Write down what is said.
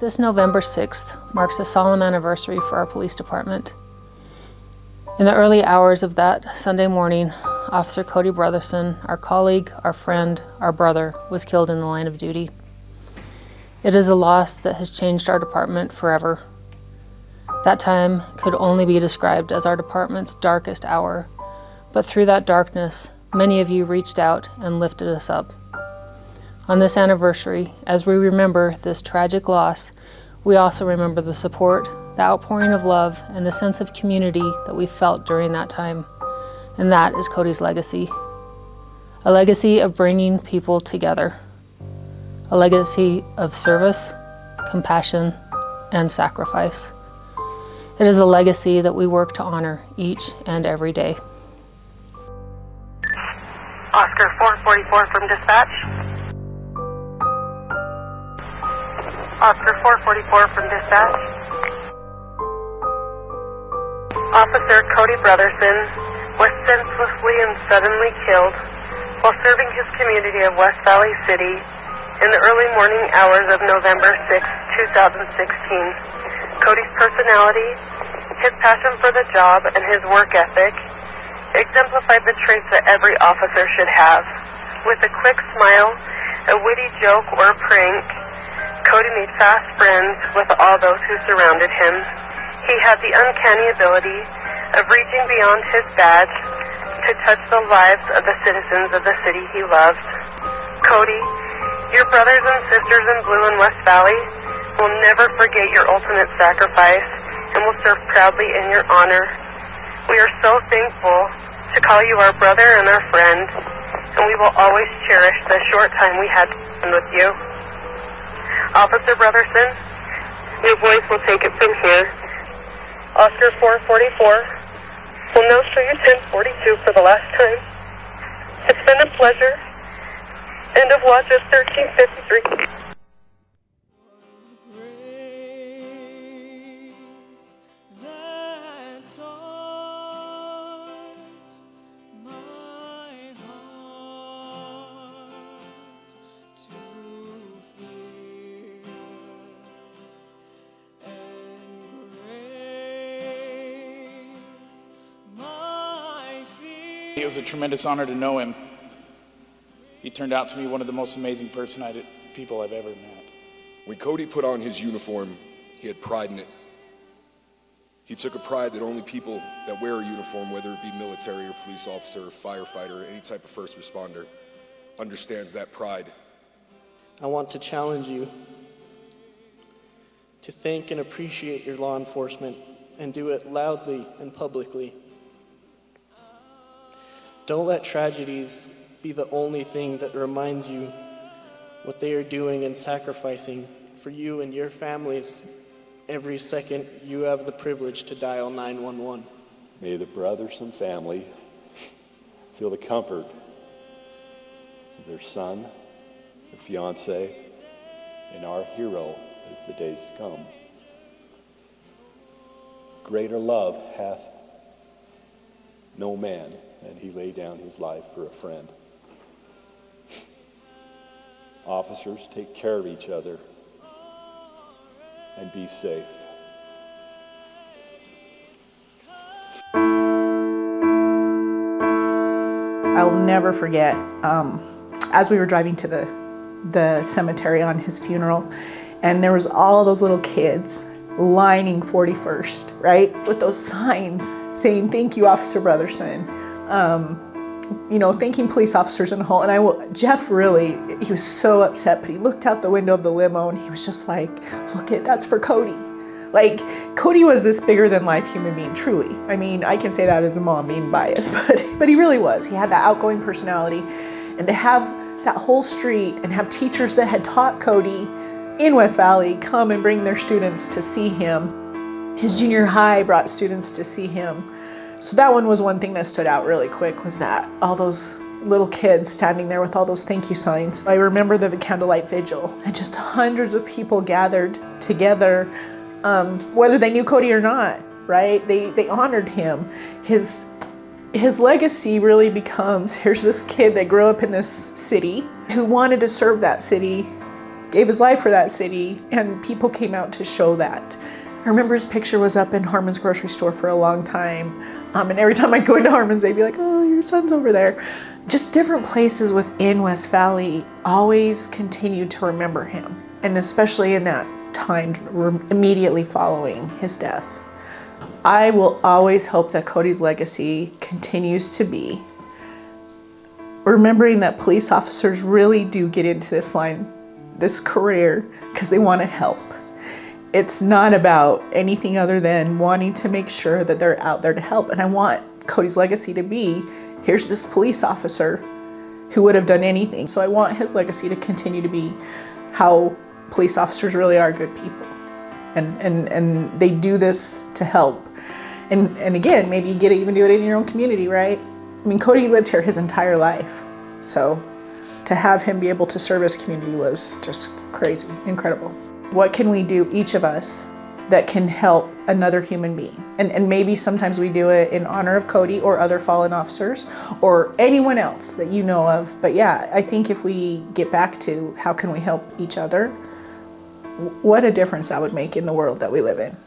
This November 6th marks a solemn anniversary for our police department. In the early hours of that Sunday morning, Officer Cody Brotherson, our colleague, our friend, our brother, was killed in the line of duty. It is a loss that has changed our department forever. That time could only be described as our department's darkest hour, but through that darkness, many of you reached out and lifted us up. On this anniversary, as we remember this tragic loss, we also remember the support, the outpouring of love, and the sense of community that we felt during that time. And that is Cody's legacy. A legacy of bringing people together. A legacy of service, compassion, and sacrifice. It is a legacy that we work to honor each and every day. Oscar 444 from dispatch. Oscar 444 from dispatch. Officer Cody Brotherson was senselessly and suddenly killed while serving his community of West Valley City in the early morning hours of November 6, 2016. Cody's personality, his passion for the job, and his work ethic exemplified the traits that every officer should have. With a quick smile, a witty joke, or a prank, Cody made fast friends with all those who surrounded him. He had the uncanny ability of reaching beyond his badge to touch the lives of the citizens of the city he loved. Cody, your brothers and sisters in Blue and West Valley will never forget your ultimate sacrifice and will serve proudly in your honor. We are so thankful to call you our brother and our friend, and we will always cherish the short time we had with you. Officer Brotherson, your voice will take it from here. Oscar 444 will now show you 1042 for the last time. It's been a pleasure. End of watch at 1353. It was a tremendous honor to know him. He turned out to be one of the most amazing people I've ever met. When Cody put on his uniform, he had pride in it. He took a pride that only people that wear a uniform, whether it be military or police officer or firefighter or any type of first responder, understands that pride. I want to challenge you to thank and appreciate your law enforcement and do it loudly and publicly. Don't let tragedies be the only thing that reminds you what they are doing and sacrificing for you and your families every second you have the privilege to dial 911. May the Brotherson family feel the comfort of their son, their fiance, and our hero as the days to come. Greater love hath no man, and he laid down his life for a friend. Officers, take care of each other and be safe. I will never forget, as we were driving to the cemetery on his funeral, and there was all those little kids lining 41st, right? With those signs saying, "Thank you, Officer Brotherson." Thanking police officers in the whole, and Jeff really, he was so upset, but he looked out the window of the limo and he was just like, that's for Cody. Like, Cody was this bigger than life human being, truly. I mean, I can say that as a mom being biased, but he really was. He had that outgoing personality, and to have that whole street and have teachers that had taught Cody in West Valley come and bring their students to see him. His junior high brought students to see him. So that one was one thing that stood out really quick, was that all those little kids standing there with all those thank you signs. I remember the candlelight vigil, and just hundreds of people gathered together, whether they knew Cody or not, right? They honored him. His legacy really becomes, here's this kid that grew up in this city who wanted to serve that city gave his life for that city, and people came out to show that. I remember his picture was up in Harmon's grocery store for a long time, and every time I'd go into Harmon's, they'd be like, oh, your son's over there. Just different places within West Valley always continued to remember him, and especially in that time immediately following his death. I will always hope that Cody's legacy continues to be remembering that police officers really do get into this line, this career, because they want to help. It's not about anything other than wanting to make sure that they're out there to help. And I want Cody's legacy to be, here's this police officer who would have done anything. So I want his legacy to continue to be how police officers really are good people. And they do this to help. And again, maybe you get to even do it in your own community, right? I mean, Cody lived here his entire life. So to have him be able to serve his community was just crazy, incredible. What can we do, each of us, that can help another human being? And maybe sometimes we do it in honor of Cody or other fallen officers or anyone else that you know of. But yeah, I think if we get back to how can we help each other, what a difference that would make in the world that we live in.